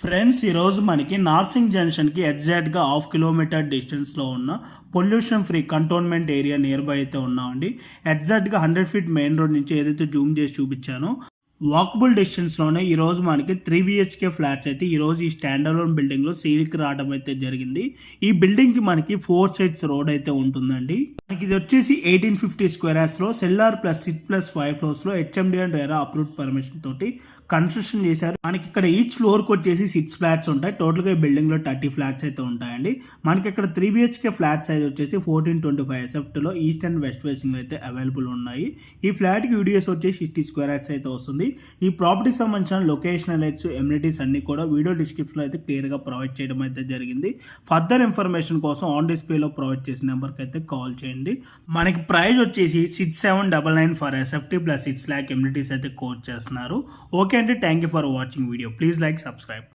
Friends, ఈరోజు మనకి నార్సింగ్ జంక్షన్కి ఎగ్జాక్ట్గా హాఫ్ కిలోమీటర్ డిస్టెన్స్లో ఉన్న pollution free cantonment area near by అయితే ఉన్నామండి. ఎగ్జాక్ట్గా 100 ఫీట్ మెయిన్ రోడ్ నుంచి ఏదైతే జూమ్ చేసి చూపించానో వాకబుల్ డిస్టెన్స్లోనే ఈరోజు మనకి 3 BHK ఫ్లాట్స్ అయితే ఈరోజు ఈ స్టాండర్లోన్ బిల్డింగ్లో సేల్కి రావడం అయితే జరిగింది. ఈ బిల్డింగ్కి మనకి 4 సైడ్స్ రోడ్ అయితే ఉంటుందండి. మనకి ఇది వచ్చేసి 1850 స్క్వేర్ యార్డ్స్లో సెల్లార్ ప్లస్ 6+5 ఫ్లోర్స్లో HMD and RERA approved permission తోటి కన్స్ట్రక్షన్ చేశారు. మనకి ఇక్కడ ఈచ్ ఫ్లోర్కి వచ్చేసి 6 ఫ్లాట్స్ ఉంటాయి. టోటల్గా ఈ బిల్డింగ్లో 30 ఫ్లాట్స్ అయితే ఉంటాయండి. మనకి ఇక్కడ 3 BHK ఫ్లాట్ సైజ్ వచ్చేసి 1425 SFTలో ఈస్ట్ అండ్ వెస్ట్ ఫేసింగ్ అయితే అవైలబుల్ ఉన్నాయి. ఈ ఫ్లాట్కి యూడిఎస్ వచ్చేసి 60 స్క్వేర్ యార్డ్స్ అయితే వస్తుంది. ఈ ప్రాపర్టీకి సంబంధించిన లొకేషన్ హైలైట్స్, ఎమ్యూనిటీస్ అన్ని కూడా వీడియో డిస్క్రిప్షన్లో అయితే క్లియర్గా ప్రొవైడ్ చేయడం అయితే జరిగింది. ఫర్దర్ ఇన్ఫర్మేషన్ కోసం ఆన్ డిస్ప్లేలో ప్రొవైడ్ చేసిన నెంబర్కి అయితే కాల్ చేయండి. మనకి ప్రైస్ వచ్చేసి 6799 for SFT plus 6 lakh amenities అయితే కోట్ చేస్తున్నారు. ఓకే అండి, thank you for watching video. Please like, subscribe.